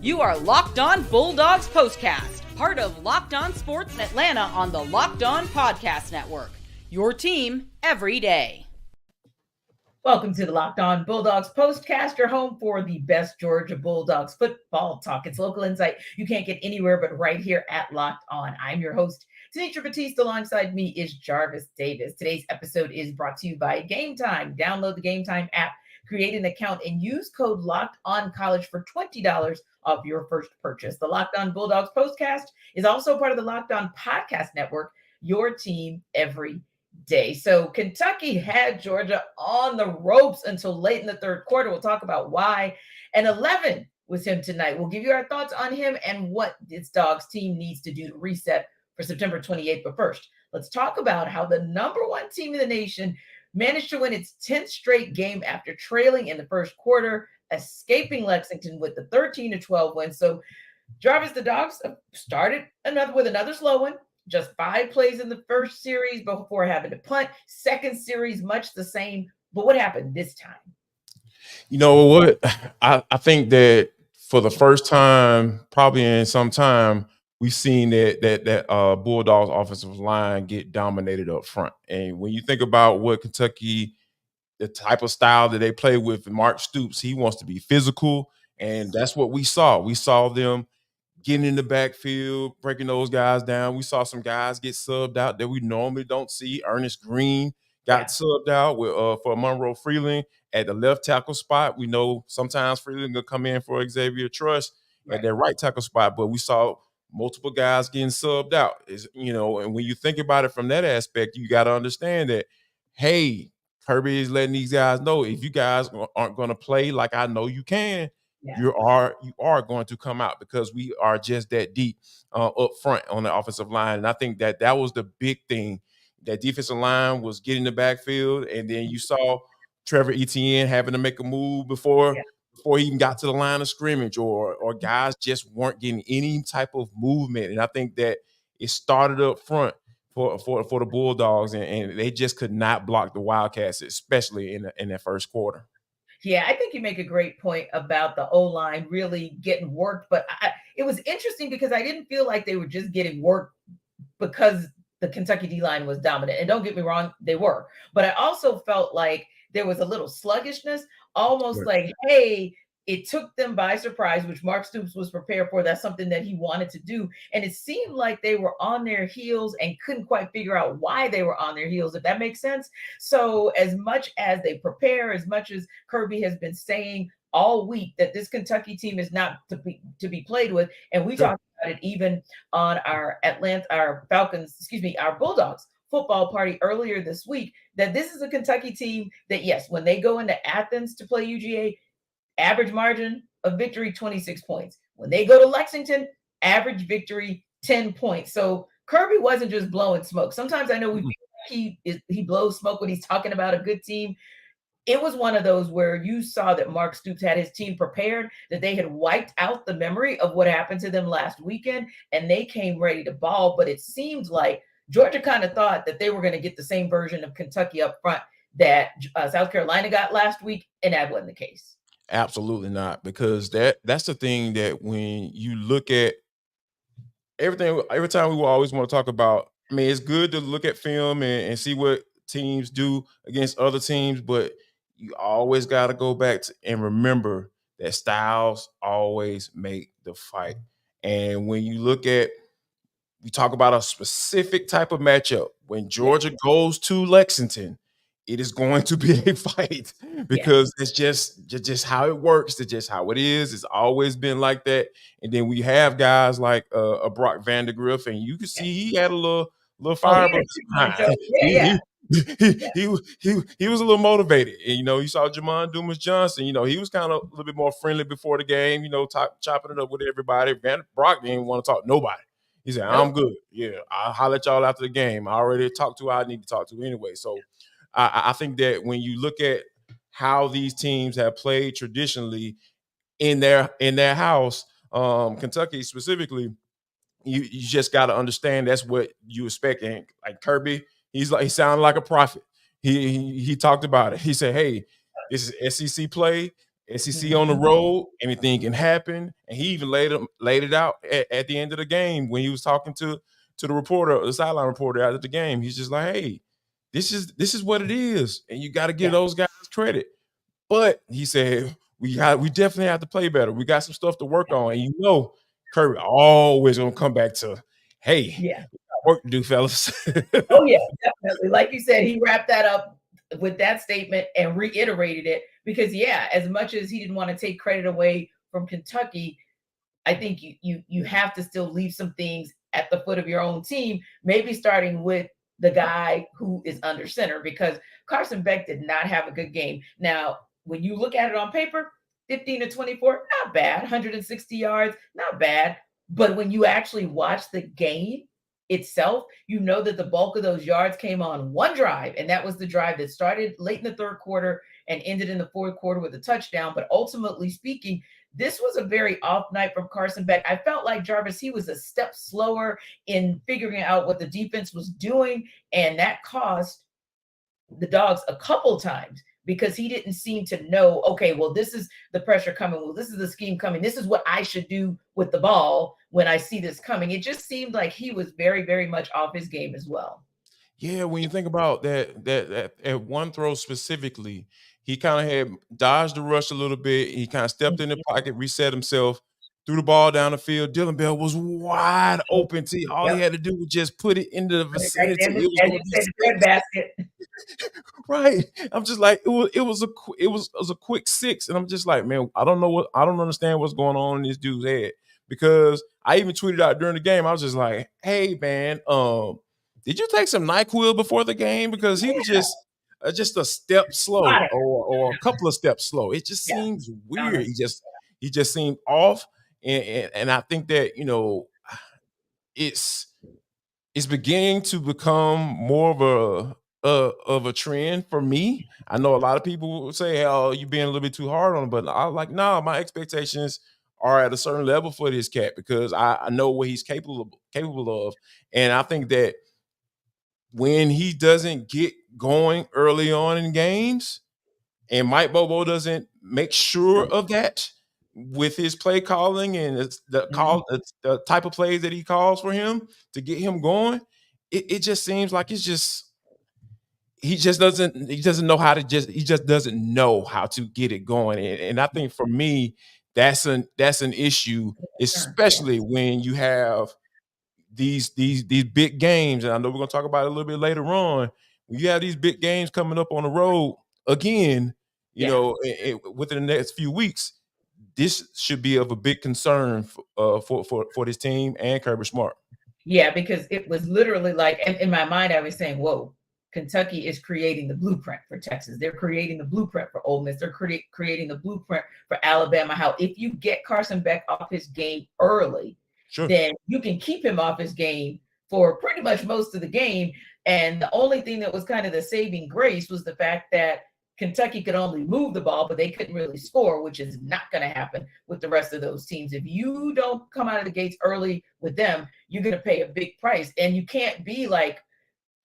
You are Locked On Bulldogs POSTCAST, part of Locked On Sports Atlanta on the Locked On Podcast Network. Your team every day. Welcome to the Locked On Bulldogs POSTCAST, your home for the best Georgia Bulldogs football talk. It's local insight you can't get anywhere but right here at Locked On. I'm your host, Tanisha Batiste. Alongside me is Jarvis Davis. Today's episode is brought to you by Gametime. Download the Gametime app, create an account, and use code LOCKEDONCOLLEGE for $20 off your first purchase. The Locked On Bulldogs POSTCAST is also part of the Locked On Podcast Network, your team every day. So Kentucky had Georgia on the ropes until late in the third quarter. We'll talk about why. And 11 was him tonight. We'll give you our thoughts on him and what this Dogs team needs to do to reset for September 28th. But first, let's talk about how the number one team in the nation managed to win its 10th straight game after trailing in the first quarter, escaping Lexington with the 13-12 win. So Jarvis, the Dogs started with another slow one. Just 5 plays in the first series before having to punt. Second series, much the same. But what happened this time? You know what? I think that for the first time, probably in some time, we've seen that Bulldogs offensive line get dominated up front. And when you think about what Kentucky, the type of style that they play with, Mark Stoops, he wants to be physical. And that's what we saw. We saw them getting in the backfield, breaking those guys down. We saw some guys get subbed out that we normally don't see. Ernest Green got subbed out with for Monroe Freeland at the left tackle spot. We know sometimes Freeland will come in for Xavier Truss at that right tackle spot, but we saw multiple guys getting subbed out. And when you think about it from that aspect, you got to understand that, hey, Kirby is letting these guys know, if you guys aren't going to play like I know you can, you are going to come out, because we are just that deep up front on the offensive line. And I think that was the big thing. That defensive line was getting the backfield, and then you saw Trevor Etienne having to make a move before he even got to the line of scrimmage, or guys just weren't getting any type of movement. And I think that it started up front for the Bulldogs, and they just could not block the Wildcats, especially in that first quarter. Yeah, I think you make a great point about the O-line really getting worked. But it was interesting because I didn't feel like they were just getting worked because the Kentucky D-line was dominant. And don't get me wrong, they were. But I also felt like there was a little sluggishness, almost like, hey, it took them by surprise, which Mark Stoops was prepared for. That's something that he wanted to do. And it seemed like they were on their heels and couldn't quite figure out why they were on their heels, if that makes sense. So as much as they prepare, as much as Kirby has been saying all week that this Kentucky team is not to be played with, and we talked about it even on our Bulldogs football party earlier this week, that this is a Kentucky team that, yes, when they go into Athens to play UGA, average margin of victory, 26 points. When they go to Lexington, average victory, 10 points. So Kirby wasn't just blowing smoke. Sometimes I know he blows smoke when he's talking about a good team. It was one of those where you saw that Mark Stoops had his team prepared, that they had wiped out the memory of what happened to them last weekend, and they came ready to ball. But it seemed like Georgia kind of thought that they were going to get the same version of Kentucky up front that South Carolina got last week, and that wasn't the case. Absolutely not, because that's the thing that when you look at everything, every time we will always want to talk about, I mean, it's good to look at film and see what teams do against other teams, but you always got to go back and remember that styles always make the fight. And when you talk about a specific type of matchup, when Georgia goes to Lexington, it is going to be a fight, because it's just how it works. It's just how it is. It's always been like that. And then we have guys like a Brock Vandegrift, and you can see he had a little fire. He was a little motivated. And, you saw Jamon Dumas Johnson, he was kind of a little bit more friendly before the game, chopping it up with everybody. Brock didn't want to talk to nobody. He said, I'm good. Yeah, I'll holler at y'all after the game. I already talked to who I need to talk to anyway. So I think that when you look at how these teams have played traditionally in their house, Kentucky specifically, you just got to understand that's what you expect. And like Kirby, he sounded like a prophet. He talked about it. He said, "Hey, this is SEC play. SEC on the road, anything can happen. And he even laid it out at the end of the game when he was talking to the reporter, the sideline reporter out of the game. He's just like, hey, this is what it is. And you got to give those guys credit. But he said, we definitely have to play better. We got some stuff to work on. And Kirby always gonna come back to, hey, we got work to do, fellas. Oh, yeah, definitely. Like you said, he wrapped that up with that statement and reiterated it because, as much as he didn't want to take credit away from Kentucky, I think you have to still leave some things at the foot of your own team, maybe starting with the guy who is under center, because Carson Beck did not have a good game. Now, when you look at it on paper, 15 to 24, not bad. 160 yards, not bad. But when you actually watch the game itself, you know that the bulk of those yards came on one drive, and that was the drive that started late in the third quarter and ended in the fourth quarter with a touchdown. But ultimately speaking, this was a very off night from Carson Beck. I felt like, Jarvis, he was a step slower in figuring out what the defense was doing, and that cost the Dogs a couple times because he didn't seem to know, okay, well, this is the pressure coming. Well, this is the scheme coming. This is what I should do with the ball when I see this coming. It just seemed like he was very, very much off his game as well. Yeah, when you think about that at one throw specifically, he kind of had dodged the rush a little bit. He kind of stepped in the pocket, reset himself, threw the ball down the field. Dylan Bell was wide open. All he had to do was just put it into the vicinity. It was going to be basket. Right. I'm just like, it was a quick 6. And I'm just like, man, I don't understand what's going on in this dude's head. Because I even tweeted out during the game, I was just like, hey man, did you take some NyQuil before the game? Because he was just a step slow or a couple of steps slow. It just seems weird. He just seemed off. And I think that, it's beginning to become more of a trend for me. I know a lot of people will say, "Oh, you're being a little bit too hard on him," but I'm like, no, my expectations are at a certain level for this cat because I know what he's capable of, and I think that when he doesn't get going early on in games, and Mike Bobo doesn't make sure of that with his play calling and the type of plays that he calls for him to get him going, it just seems like he just doesn't know how to get it going. And I think for me, that's an issue, especially when you have these big games. And I know we're gonna talk about it a little bit later on. When you have these big games coming up on the road again, within the next few weeks, this should be of a big concern for this team and Kirby Smart. Yeah, because it was literally like, in my mind, I was saying, whoa, Kentucky is creating the blueprint for Texas. They're creating the blueprint for Ole Miss. They're creating the blueprint for Alabama. How if you get Carson Beck off his game early, then you can keep him off his game for pretty much most of the game. And the only thing that was kind of the saving grace was the fact that Kentucky could only move the ball, but they couldn't really score, which is not going to happen with the rest of those teams. If you don't come out of the gates early with them, you're going to pay a big price. And you can't be like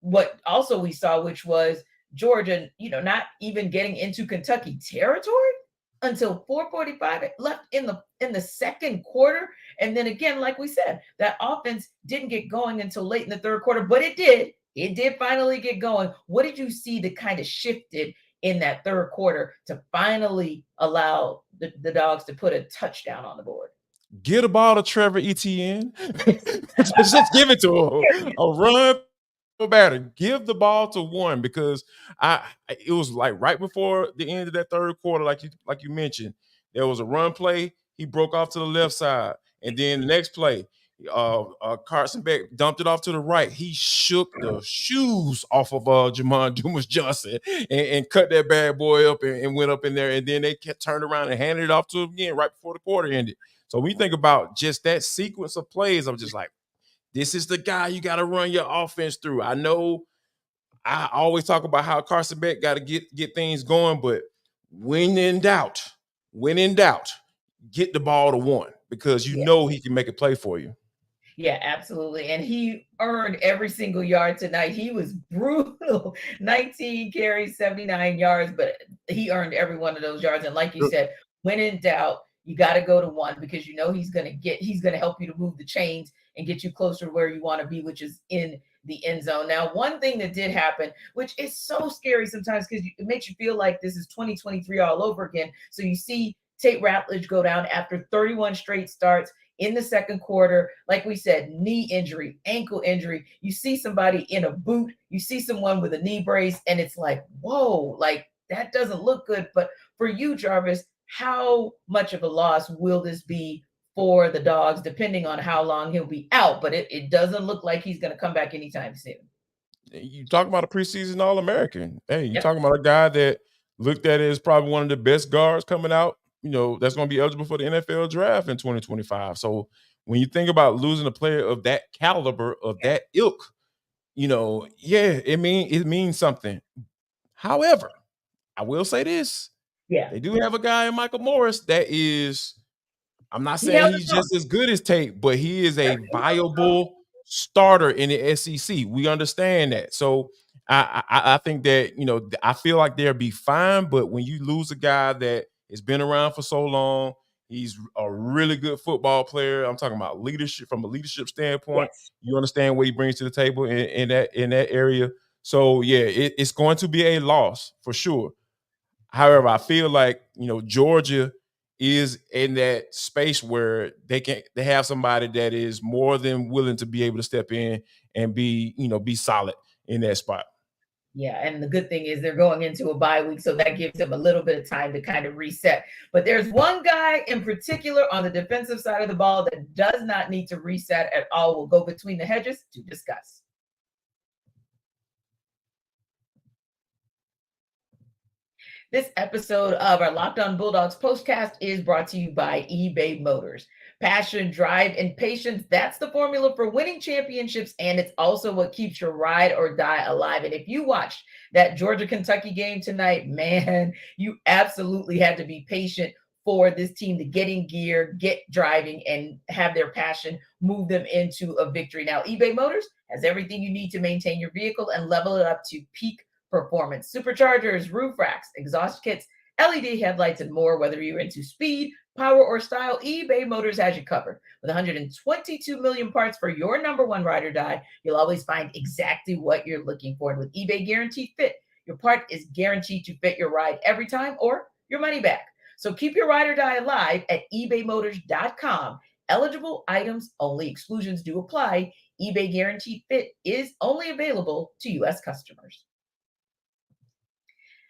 what also we saw, which was Georgia, not even getting into Kentucky territory until 4:45 left in the second quarter. And then again, like we said, that offense didn't get going until late in the third quarter, but it did. It did finally get going. What did you see that kind of shifted in that third quarter to finally allow the Dogs to put a touchdown on the board? Get a ball to Trevor Etienne. just give it to him. A run batter. Give the ball to one, because it was like right before the end of that third quarter, like you mentioned, there was a run play. He broke off to the left side, and then the next play, Carson Beck dumped it off to the right. He shook the shoes off of Jamon Dumas-Johnson and cut that bad boy up and went up in there. And then they turned around and handed it off to him again right before the quarter ended. So when you think about just that sequence of plays, I'm just like, this is the guy you got to run your offense through. I know I always talk about how Carson Beck got to get things going, but when in doubt, get the ball to one, because you know he can make a play for you. Yeah, absolutely. And he earned every single yard tonight. He was brutal. 19 carries, 79 yards, but he earned every one of those yards. And like you said, when in doubt, you got to go to one because he's going to help you to move the chains and get you closer to where you want to be, which is in the end zone. Now, one thing that did happen, which is so scary sometimes because it makes you feel like this is 2023 all over again. So you see Tate Ratledge go down after 31 straight starts in the second quarter. Like we said, knee injury, ankle injury. You see somebody in a boot, you see someone with a knee brace, and it's like, whoa, like that doesn't look good. But for you, Jarvis, how much of a loss will this be for the Dogs, depending on how long he'll be out? But it doesn't look like he's going to come back anytime soon. You talk about a preseason All-American. Hey, you talking about a guy that looked at it as probably one of the best guards coming out, that's going to be eligible for the NFL draft in 2025. So when you think about losing a player of that caliber, of that ilk, it means something. However, I will say this. Yeah. They do have a guy in Michael Morris that is, I'm not saying he's just as good as Tate, but he is a viable starter in the SEC. We understand that. So I think that, I feel like they'll be fine. But when you lose a guy that has been around for so long, he's a really good football player. I'm talking about leadership from a leadership standpoint. Yes. You understand what he brings to the table in that area. So, it's going to be a loss for sure. However, I feel like, Georgia is in that space where they have somebody that is more than willing to be able to step in and be solid in that spot. Yeah, and the good thing is they're going into a bye week, so that gives them a little bit of time to kind of reset. But there's one guy in particular on the defensive side of the ball that does not need to reset at all. We'll go between the hedges to discuss. This episode of our Locked On Bulldogs postcast is brought to you by eBay Motors. Passion, drive, and patience, that's the formula for winning championships, and it's also what keeps your ride or die alive. And if you watched that Georgia-Kentucky game tonight, man, you absolutely had to be patient for this team to get in gear, get driving, and have their passion move them into a victory. Now, eBay Motors has everything you need to maintain your vehicle and level it up to peak performance. Superchargers, roof racks, exhaust kits, LED headlights, and more. Whether you're into speed, power, or style, eBay Motors has you covered. With 122 million parts for your number one ride or die, you'll always find exactly what you're looking for. And with eBay Guaranteed Fit, your part is guaranteed to fit your ride every time or your money back. So keep your ride or die alive at ebaymotors.com. Eligible items only. Exclusions do apply. eBay Guaranteed Fit is only available to U.S. customers.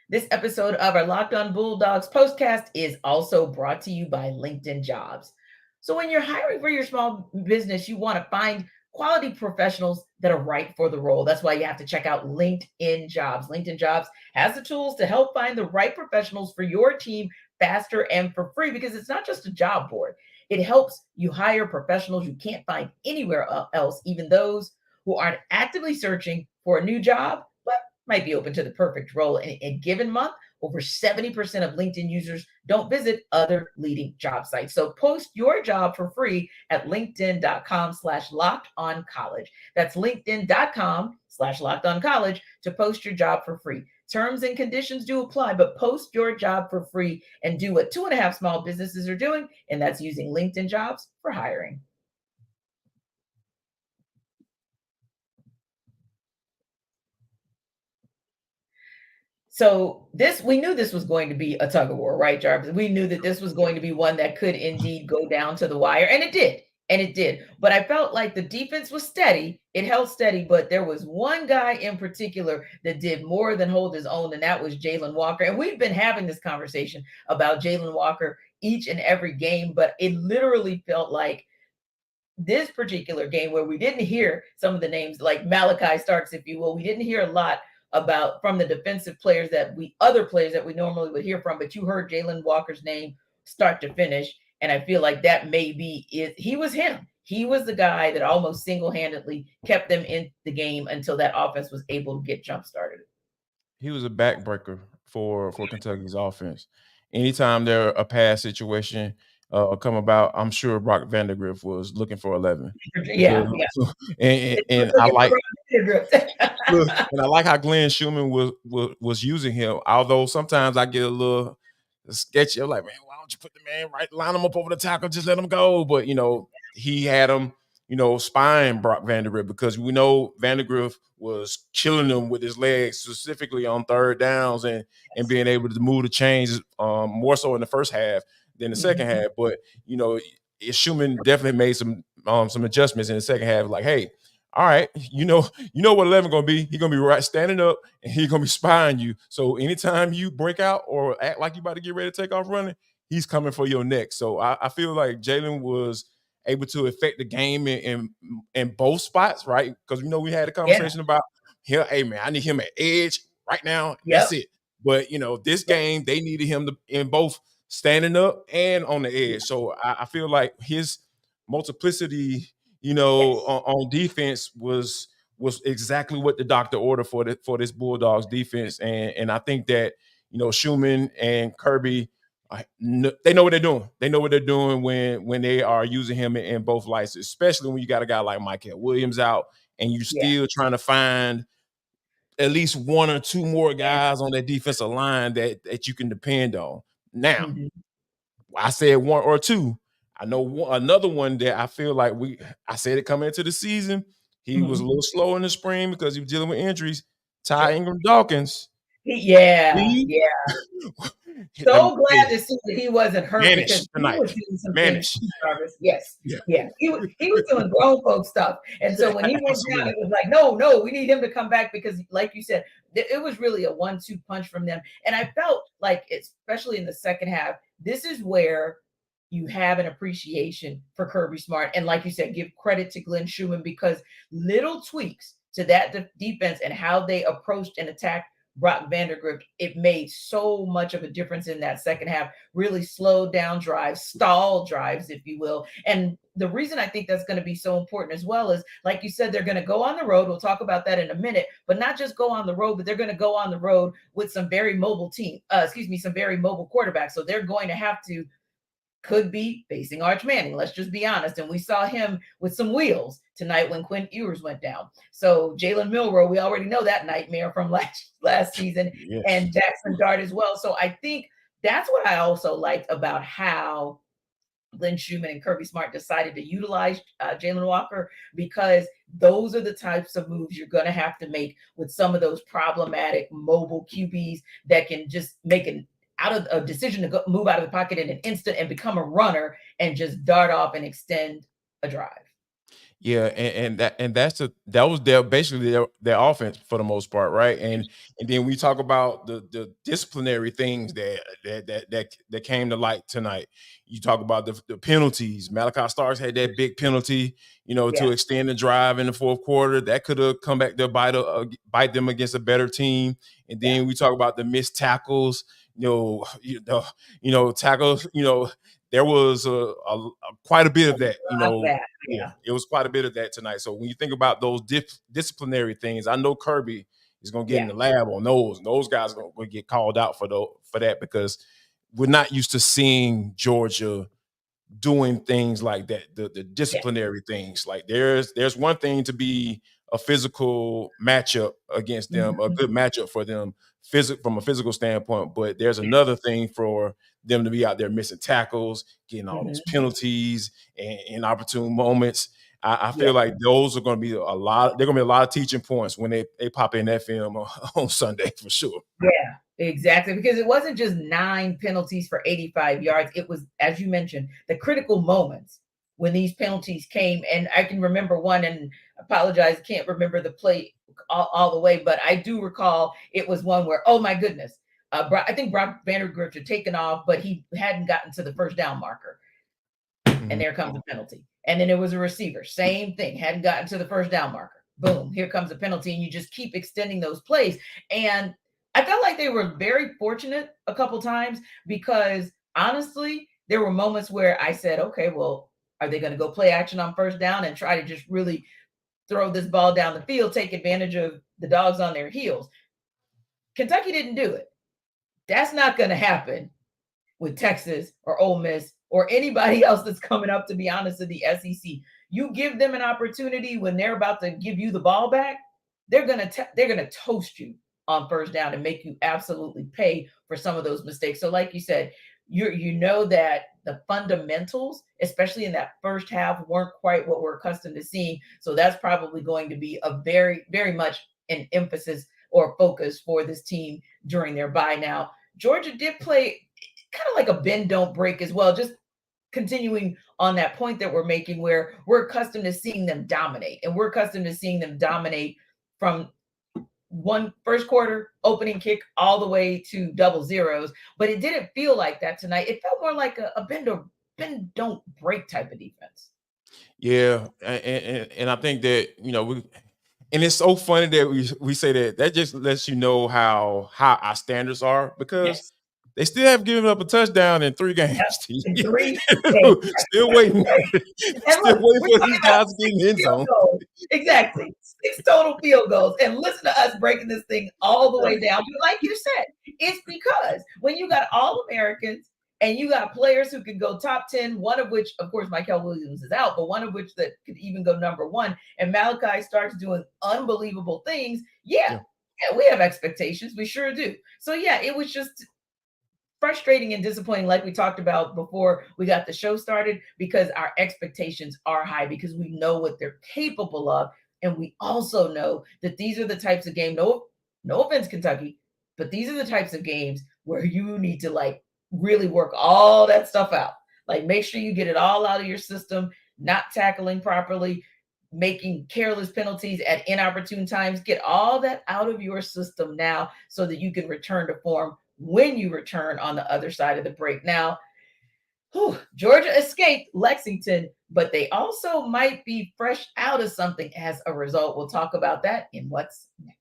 This episode of our Locked On Bulldogs postcast is also brought to you by LinkedIn Jobs. So when you're hiring for your small business, you want to find quality professionals that are right for the role. That's why you have to check out LinkedIn Jobs. LinkedIn Jobs has the tools to help find the right professionals for your team faster and for free, because it's not just a job board. It helps you hire professionals you can't find anywhere else, even those who aren't actively searching for a new job, but might be open to the perfect role. In a given month, over 70% of LinkedIn users don't visit other leading job sites. So post your job for free at linkedin.com/lockedoncollege. That's linkedin.com/lockedoncollege to post your job for free. Terms and conditions do apply, but post your job for free and do what 2.5 small businesses are doing, and that's using LinkedIn Jobs for hiring. So we knew this was going to be a tug of war, right, Jarvis? We knew that this was going to be one that could indeed go down to the wire, and it did. But I felt like the defense was steady. It held steady, but there was one guy in particular that did more than hold his own, and that was Jalon Walker. And we've been having this conversation about Jalon Walker each and every game, but it literally felt like this particular game where we didn't hear some of the names like Malachi Starks, if you will. We didn't hear a lot about from the defensive players other players that we normally would hear from, but you heard Jalon Walker's name start to finish. And I feel like that maybe he was him. He was the guy that almost single-handedly kept them in the game until that offense was able to get jump-started. He was a backbreaker for Kentucky's offense. Anytime there a pass situation come about, I'm sure Brock Vandagriff was looking for 11. Yeah. And I like look, and I like how Glenn Schumann was using him. Although sometimes I get a little sketchy. I'm like, man, why don't you put the man right, line him up over the tackle, just let him go. But he had him, spying Brock Vandagriff, because we know Vandagriff was killing him with his legs, specifically on third downs and being able to move the chains more so in the first half than the second half. But Schumann definitely made some adjustments in the second half. Like, hey, all right, you know what 11 gonna be. He's gonna be right standing up and he's gonna be spying you. So anytime you break out or act like you about to get ready to take off running, he's coming for your neck. So I feel like Jalon was able to affect the game in both spots, right? Because we had a conversation about him. Hey man, I need him at edge right now. That's it. But this game they needed him to in both standing up and on the edge. So I feel like his multiplicity, on defense was exactly what the doctor ordered for this Bulldogs defense. And I think that, Schumann and Kirby, they know what they're doing. They know what they're doing when they are using him in both lights, especially when you got a guy like Michael Williams out and you're still trying to find at least one or two more guys on that defensive line that you can depend on. Now, I said one or two. I know another one that I feel like I said it coming into the season. He was a little slow in the spring because he was dealing with injuries. Ty Ingram Dawkins. So glad to see that he wasn't hurt because tonight. he was doing some things. Yes. He was doing grown folk stuff. And so when he went down, it was like, no, we need him to come back because, like you said, it was really a 1-2 punch from them. And I felt like, especially in the second half, this is where you have an appreciation for Kirby Smart. And like you said, give credit to Glenn Schumann, because little tweaks to that defense and how they approached and attacked Brock Vandagriff, it made so much of a difference in that second half, really slowed down drives, stalled drives, if you will. And the reason I think that's going to be so important as well is, like you said, they're going to go on the road. We'll talk about that in a minute, but not just go on the road, but they're going to go on the road with some very mobile some very mobile quarterbacks. So they're going to have to, could be facing Arch Manning. Let's just be honest. And we saw him with some wheels tonight when Quinn Ewers went down. So Jalen Milroe, we already know that nightmare from last season, and Jackson Dart as well. So I think that's what I also liked about how Glenn Schumann and Kirby Smart decided to utilize Jalon Walker, because those are the types of moves you're going to have to make with some of those problematic mobile QBs that can just make a decision to move out of the pocket in an instant and become a runner and just dart off and extend a drive. Yeah, that was basically their offense for the most part, right? And then we talk about the disciplinary things that came to light tonight. You talk about the penalties. Malachi Starks had that big penalty, to extend the drive in the fourth quarter. That could have come back to bite them against a better team. And then we talk about the missed tackles. Tackles. There was quite a bit of that. It was quite a bit of that tonight. So when you think about those disciplinary things, I know Kirby is going to get in the lab on those. And those guys are going to get called out for that, because we're not used to seeing Georgia doing things like that, the disciplinary things. Like there's one thing to be a physical matchup against them, a good matchup for them from a physical standpoint, but there's another thing for them to be out there missing tackles, getting all those penalties and inopportune moments. I feel like those are going to be a lot. They're going to be a lot of teaching points when they pop in that film on Sunday for sure. Yeah, exactly. Because it wasn't just 9 penalties for 85 yards. It was, as you mentioned, the critical moments when these penalties came. And I can remember one, and apologize, can't remember the play all the way, but I do recall it was one where, oh my goodness, I think Brock Vandagriff had taken off, but he hadn't gotten to the first down marker. And there comes a penalty. And then it was a receiver, same thing, hadn't gotten to the first down marker. Boom, here comes a penalty. And you just keep extending those plays. And I felt like they were very fortunate a couple times, because honestly, there were moments where I said, okay, well, are they going to go play action on first down and try to just really throw this ball down the field, take advantage of the dogs on their heels? Kentucky didn't do it. That's not going to happen with Texas or Ole Miss or anybody else that's coming up, to be honest, in the SEC. You give them an opportunity when they're about to give you the ball back, they're going to toast you. on first down and make you absolutely pay for some of those mistakes. So like you said, you know that the fundamentals, especially in that first half, weren't quite what we're accustomed to seeing. So that's probably going to be a very, very much an emphasis or focus for this team during their bye. Now, Georgia did play kind of like a bend, don't break as well, just continuing on that point that we're making, where we're accustomed to seeing them dominate, and we're accustomed to seeing them dominate from one first quarter opening kick all the way to double zeros, but it didn't feel like that tonight. It felt more like a bend don't break type of defense. Yeah, and I think that and it's so funny that we say that just lets you know how our standards are, because Yes. they still have given up a touchdown in 3 games. Yep. In 3 games. Still waiting. Still waiting for these guys to get in the end zone. Exactly. 6 total field goals. And listen to us breaking this thing all the way down. But like you said, it's because when you got all Americans and you got players who could go top 10, one of which, of course, Michael Williams is out, but one of which that could even go number 1, and Malachi starts doing unbelievable things. Yeah, we have expectations. We sure do. So yeah, it was just frustrating and disappointing, like we talked about before we got the show started, because our expectations are high, because we know what they're capable of. And we also know that these are the types of games, no offense, Kentucky, but these are the types of games where you need to like really work all that stuff out. Like make sure you get it all out of your system, not tackling properly, making careless penalties at inopportune times. Get all that out of your system now so that you can return to form when you return on the other side of the break. Now, Georgia escaped Lexington, but they also might be fresh out of something as a result. We'll talk about that in What's Next.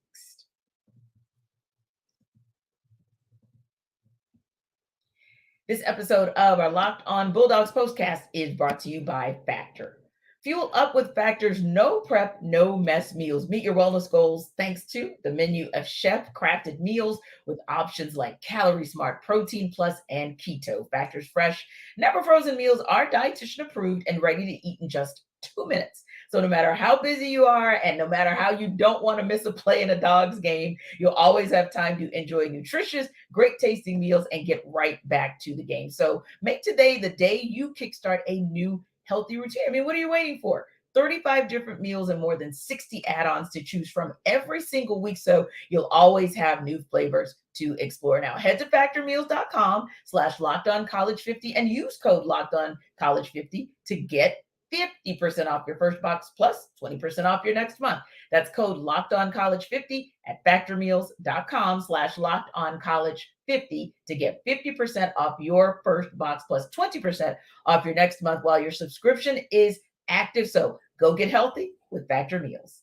This episode of our Locked On Bulldogs Postcast is brought to you by Factor. Fuel up with Factor's no prep, no mess meals. Meet your wellness goals thanks to the menu of chef-crafted meals with options like Calorie Smart, Protein Plus, and Keto. Factor's fresh, never frozen meals are dietitian approved and ready to eat in just 2 minutes. So no matter how busy you are and no matter how you don't want to miss a play in a Dogs game, you'll always have time to enjoy nutritious, great tasting meals and get right back to the game. So make today the day you kickstart a new healthy routine. I mean, what are you waiting for? 35 different meals and more than 60 add-ons to choose from every single week. So you'll always have new flavors to explore. Now head to factormeals.com/LockedOnCollege50 and use code LockedOnCollege50 to get 50% off your first box plus 20% off your next month. That's code LockedOnCollege50 at factormeals.com/LockedOnCollege50 to get 50% off your first box plus 20% off your next month while your subscription is active. So go get healthy with Factor Meals.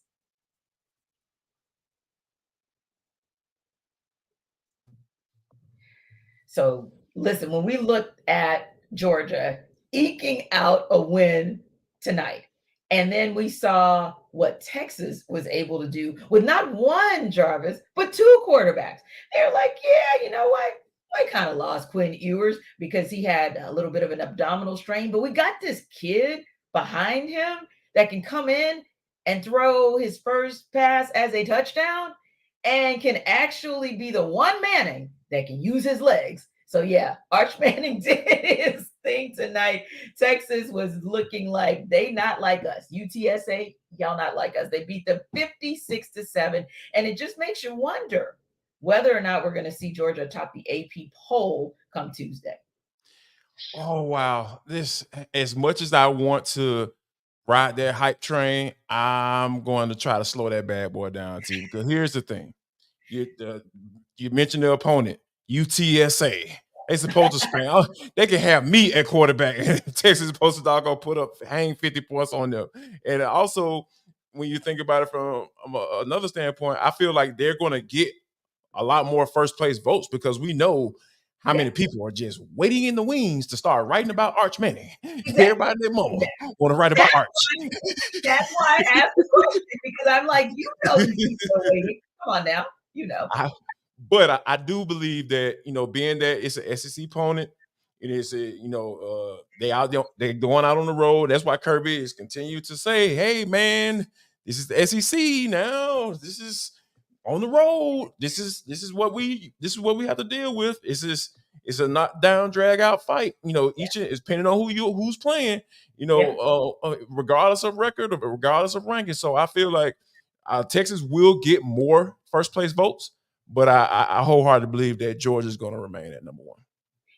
So listen, when we looked at Georgia eking out a win tonight, and then we saw what Texas was able to do with not one Jarvis, but 2 quarterbacks. They're like, yeah, you know what? I kind of lost Quinn Ewers because he had a little bit of an abdominal strain, but we got this kid behind him that can come in and throw his first pass as a touchdown and can actually be the one Manning that can use his legs. So yeah, Arch Manning did his thing tonight. Texas was looking like they not like us. UTSA, y'all not like us. They beat them 56-7. And it just makes you wonder whether or not we're going to see Georgia top the AP poll come Tuesday. Oh, wow. This, as much as I want to ride that hype train, I'm going to try to slow that bad boy down too. Because here's the thing. You mentioned the opponent, UTSA. They supposed to spam. They can have me at quarterback. Texas is supposed to hang 50 points on them. And also, when you think about it from another standpoint, I feel like they're going to get a lot more first place votes because we know how many people are just waiting in the wings to start writing about Arch Manning. Exactly. Everybody and their mama want to write about Arch. That's why I asked the question, because I'm like, you know, these people are waiting. Come on now, you know. But I do believe that, being that it's an SEC opponent, and it's they're going out on the road. That's why Kirby is continuing to say, hey, man, this is the SEC now. This is on the road, this is what we have to deal with. It's a knockdown, drag out fight. Each is depending on who's playing. Regardless of record or regardless of ranking. So I feel like Texas will get more first place votes, but I wholeheartedly believe that Georgia's going to remain at number one.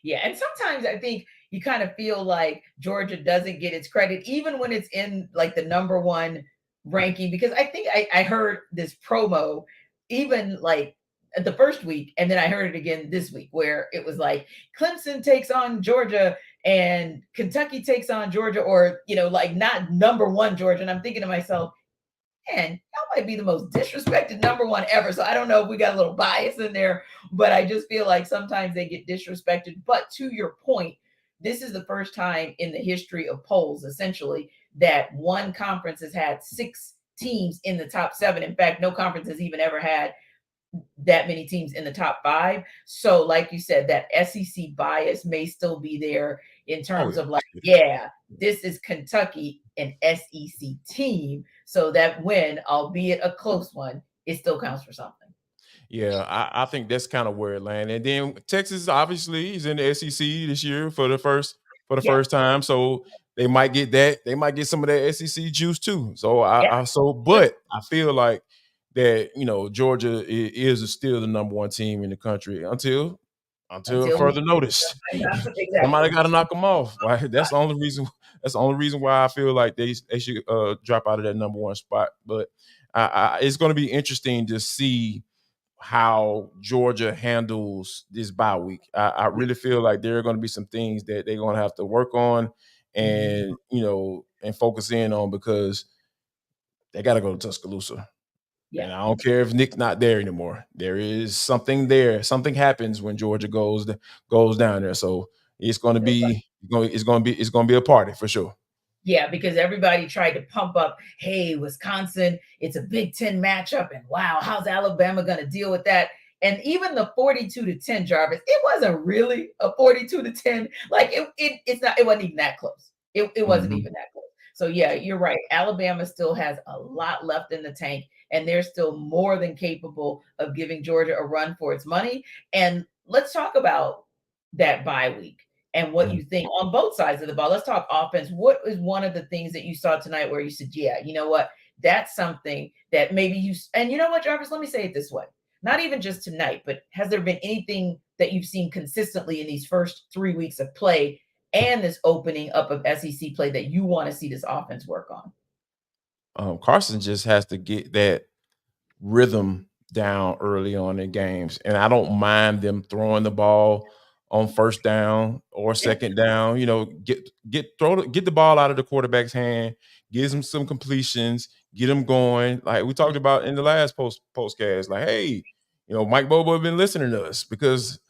Yeah, and sometimes I think you kind of feel like Georgia doesn't get its credit, even when it's in like the number one ranking, because I think I heard this promo even like the first week, and then I heard it again this week where it was like Clemson takes on Georgia and Kentucky takes on Georgia, or like not number one Georgia. And I'm thinking to myself, man, y'all might be the most disrespected number one ever. So I don't know if we got a little bias in there, but I just feel like sometimes they get disrespected. But to your point, this is the first time in the history of polls, essentially, that one conference has had 6 teams in the top 7. In fact, no conference has even ever had that many teams in the top 5. So like you said, that SEC bias may still be there in terms of like, yeah, this is Kentucky, an SEC team. So that win, albeit a close one, it still counts for something. Yeah, I think that's kind of where it landed. And then Texas obviously is in the SEC this year for the first first time. So they might get that. They might get some of that SEC juice too. So but I feel like that, Georgia is still the number one team in the country until further notice. Exactly. Somebody got to knock them off. Right? That's the only reason. That's the only reason why I feel like they should drop out of that number one spot. But it's going to be interesting to see how Georgia handles this bye week. I really feel like there are going to be some things that they're going to have to work on and and focus in on, because they got to go to Tuscaloosa. Yeah. And I don't care if Nick's not there anymore. There is something there. Something happens when Georgia goes down there. So it's going to be a party for sure. Yeah, because everybody tried to pump up, hey, Wisconsin, it's a Big Ten matchup, and wow, how's Alabama going to deal with that? And even the 42-10, Jarvis, it wasn't really a 42-10. Like it wasn't even that close. It wasn't even that close. So yeah, you're right. Alabama still has a lot left in the tank, and they're still more than capable of giving Georgia a run for its money. And let's talk about that bye week and what you think on both sides of the ball. Let's talk offense. What is one of the things that you saw tonight where you said, yeah, you know what? That's something that maybe and you know what, Jarvis, let me say it this way. Not even just tonight, but has there been anything that you've seen consistently in these first 3 weeks of play and this opening up of SEC play that you want to see this offense work on? Carson just has to get that rhythm down early on in games. And I don't mind them throwing the ball on first down or second down. Get the ball out of the quarterback's hand, give him some completions, get him going. Like we talked about in the last postcast, like, hey, Mike Bobo have been listening to us because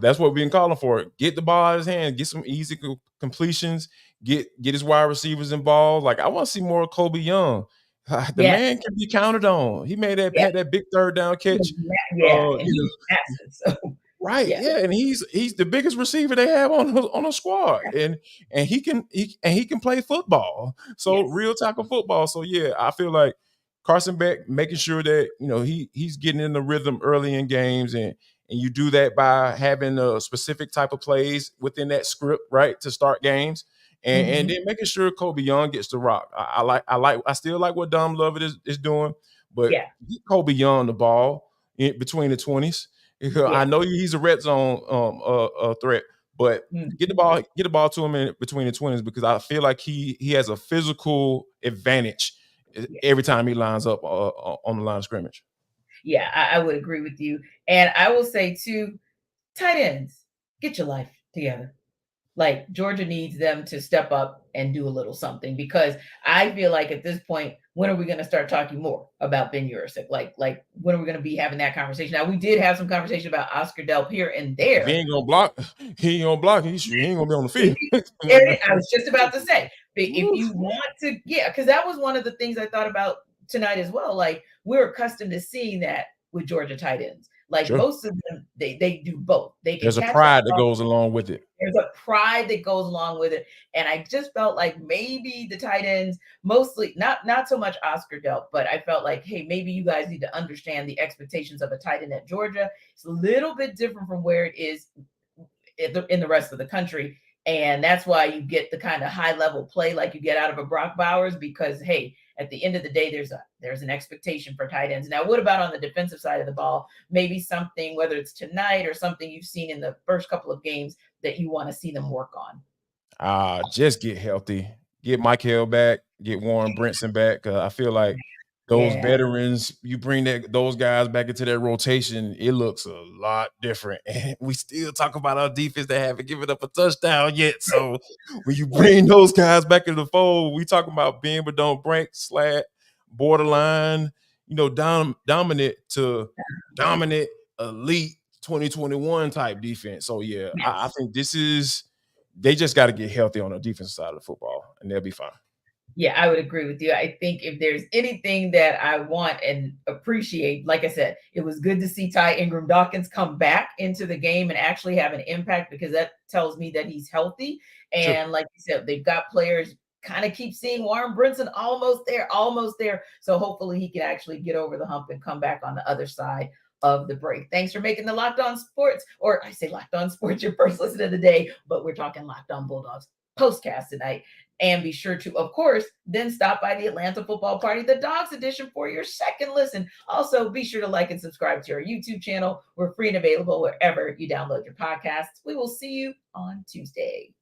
that's what we've been calling for. Get the ball out of his hand, get some easy completions, get his wide receivers involved. Like I want to see more of Kobe Young. The man can be counted on. He had that big third down catch. And he's massive, so. Right, and he's the biggest receiver they have on a squad, and he can play football. So real tackle football. So yeah, I feel like Carson Beck making sure that he's getting in the rhythm early in games, and you do that by having a specific type of plays within that script, right, to start games, and then making sure Kobe Young gets the rock. I still like what Dom Lovett is doing, but get Kobe Young the ball between the 20s. I know he's a red zone threat, but get the ball to him in between the 20s, because I feel like he has a physical advantage every time he lines up on the line of scrimmage. Yeah, I would agree with you. And I will say too, tight ends, get your life together. Like Georgia needs them to step up and do a little something, because I feel like at this point, when are we going to start talking more about Ben Yurosek? Like when are we going to be having that conversation? Now, we did have some conversation about Oscar Delp here and there. If he ain't gonna block, he ain't gonna be on the field. I was just about to say, if you want to, because that was one of the things I thought about tonight as well. Like we're accustomed to seeing that with Georgia tight ends. Like Sure. most of them, they do both. They can There's a catch pride that that ball. goes along with it. There's a pride that goes along with it. And I just felt like maybe the tight ends, mostly not so much Oscar Delp, but I felt like, hey, maybe you guys need to understand the expectations of a tight end at Georgia. It's a little bit different from where it is in the rest of the country. And that's why you get the kind of high level play like you get out of a Brock Bowers, because, hey, at the end of the day, there's an expectation for tight ends. Now, what about on the defensive side of the ball? Maybe something, whether it's tonight or something you've seen in the first couple of games that you want to see them work on? Just get healthy. Get Michael back. Get Warren Branson back. I feel like those Yeah. veterans, you bring those guys back into that rotation, it looks a lot different. And we still talk about our defense that haven't given up a touchdown yet. So when you bring those guys back into the fold, we talking about being but don't break, slat, borderline, dominant to dominant, elite 2021 type defense. So yeah, Yes. I think they just got to get healthy on the defensive side of the football, and they'll be fine. Yeah, I would agree with you. I think if there's anything that I want and appreciate, like I said, it was good to see Ty Ingram Dawkins come back into the game and actually have an impact, because that tells me that he's healthy. And Sure. like you said, they've got players, kind of keep seeing Warren Brinson almost there. So hopefully he can actually get over the hump and come back on the other side of the break. Thanks for making the Locked On Sports, or I say Locked On Sports, your first listen of the day, but we're talking Locked On Bulldogs postcast tonight. And be sure to, of course, then stop by the Atlanta Football Party, the Dogs edition, for your second listen. Also, be sure to like and subscribe to our YouTube channel. We're free and available wherever you download your podcasts. We will see you on Tuesday.